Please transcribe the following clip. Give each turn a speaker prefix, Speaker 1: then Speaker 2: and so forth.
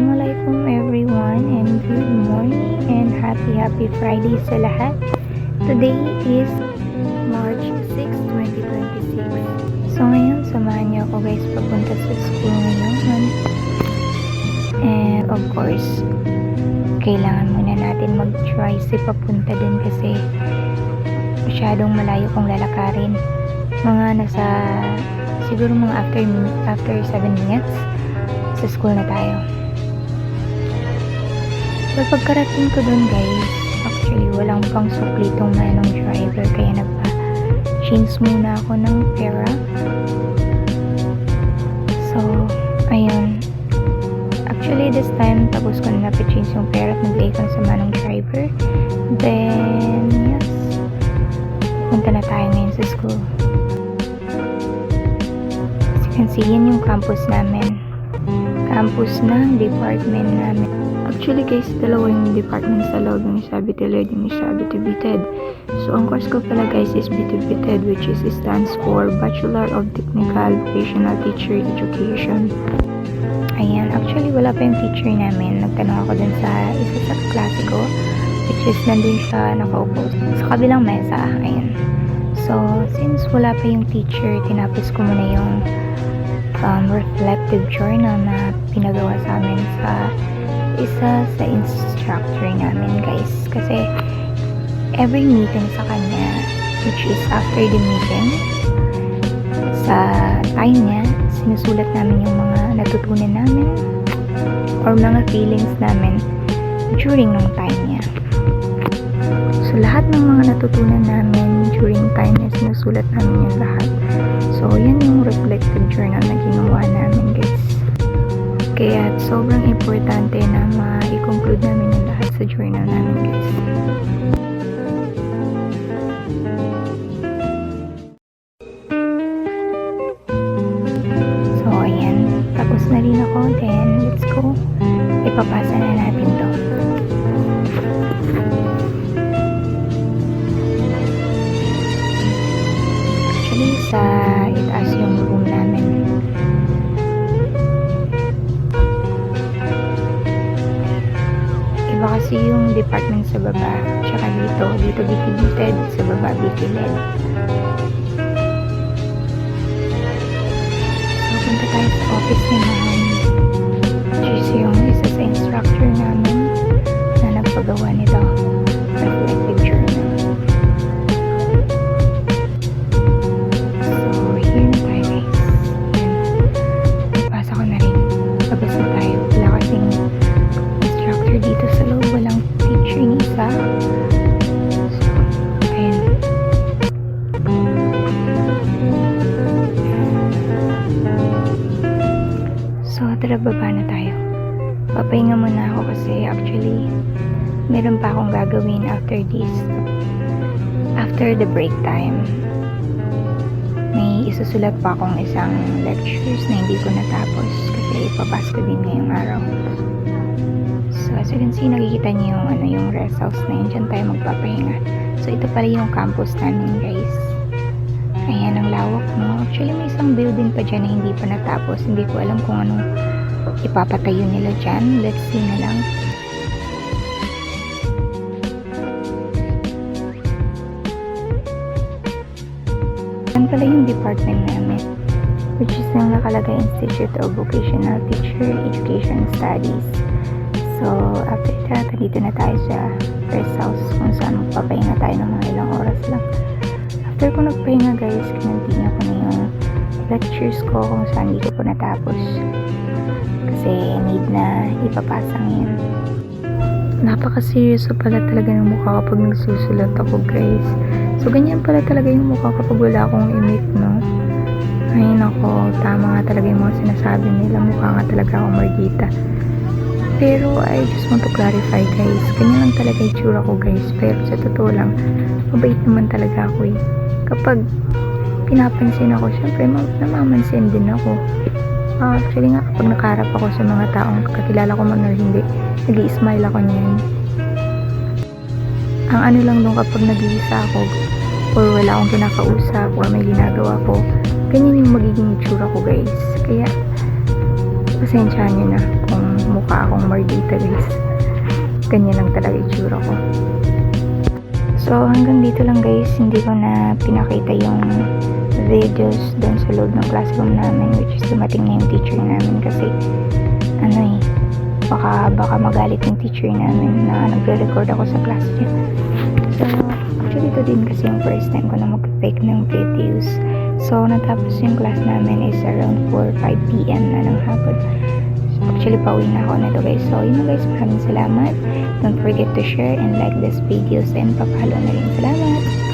Speaker 1: Assalamualaikum everyone, and good morning and happy Friday sa lahat. Today is March 6, 2026. So ngayon, samahan niyo ako guys papunta sa school ngayon. And of course, kailangan muna natin mag-try si papunta din kasi masyadong malayo kong lalakarin. Siguro mga after 7 minutes sa school na tayo. So pagkarating ko dun guys, actually walang pang suklitong manong driver kaya nagpa-change muna ako ng pera. So ayun, actually this time tapos ko na pa-change yung pera at naglay ko sa manong driver. Then yes, punta na tayo ngayon sa school. As you can see, yan yung campus namin. Campus ng department namin. Actually guys, dalawa yung department sa loob, yung isa BTLED, yung isa BTVTED. So ang course ko pala guys is BTVTED, which stands for Bachelor of Technical Vocational Teacher Education. Ayan, actually wala pa yung teacher namin. Nagtanong ako dun sa isa sa klase ko, which is nandun siya nakaupo sa kabilang mesa. Ayan. So since wala pa yung teacher, tinapos ko muna yung reflective journal na pinagawa sa amin sa isa sa instructor namin guys, kasi every meeting sa kanya, which is after the meeting, sa time niya sinusulat namin yung mga natutunan namin or mga feelings namin during ng time niya. So lahat ng mga natutunan namin during time niya, sinusulat namin yung lahat. So yan yung reflective journal na ginawa namin guys. Kaya sobrang importante na ma-conclude namin yung lahat sa journal namin guys. So ayan, tapos na rin ako. Then let's go, ipapasa na natin to. Actually sa itaas yung room namin. Iba kasi yung department sa baba, tsaka dito BTVTED, sa baba BTLED. So punta tayo sa office ni ma'am, which is yung isa sa instructor namin na nagpagawa nito, reflective journal. So here na tayo guys. Ipasa ko na rin, labas na tayo. Wala kasing instructor dito sa loob, walang teacher ni isa. So ayun. So tara, baba na tayo. Papahinga muna ako kasi actually meron pa akong gagawin after this. After the break time, may isusulat pa akong isang lectures na hindi ko natapos kasi ipapasok ko din ngayong araw. So as you can see, nakikita niyo yung rest house na yun. Diyan tayo magpapahinga. So ito pala yung campus namin guys. Ayan, ang lawak no. Actually may isang building pa dyan na hindi pa natapos. Hindi ko alam kung anong ipapatayo nila dyan. Let's see na lang. Yan pala yung department namin, which is yung nakalagay Institute of Vocational Teacher Education Studies. So after that, dito na tayo sa rest house kung saan magpapahinga tayo ng mga ilang oras lang. After ko nagpahinga guys, kinontinue ko na yung lectures ko kung saan hindi ko po natapos kasi need na ipapasa ngayon. Napaka-seryoso pala talaga ng mukha kapag nagsusulat ako guys. So ganyan pala talaga yung mukha kapag wala akong imik no. Ay nako, tama nga talaga yung mga sinasabi nila, mukha nga talaga akong Margita. Pero I just want to clarify guys, ganyan lang talaga yung tsura ko guys. Pero sa totoo lang, mabait naman talaga ako eh. Kapag pinapansin ako, syempre namamansin din ako. Actually nga, kapag nakaharap ako sa mga taong kakilala ko man or hindi, nag-i-smile ako niyan. Ang ano lang nung kapag nag-iisa ako or wala akong kinakausap or may ginagawa ko, ganyan yung magiging itsura ko guys. Kaya pasensyahan nyo na kung mukha akong Mardita guys. Ganyan lang talaga itsura ko. So hanggang dito lang guys, hindi ko na pinakita yung videos doon sa loob ng classroom namin, which is dumating na yung teacher namin kasi baka magalit yung teacher namin na nagre-record ako sa class niya. So actually ito din kasi yung first time ko na mag-take ng videos. So natapos yung class namin is around 4-5 PM na ng hapon. So, actually pauwi na ako nito guys. So yun na guys, maraming salamat. Don't forget to share and like this videos and papalo na rin. Salamat!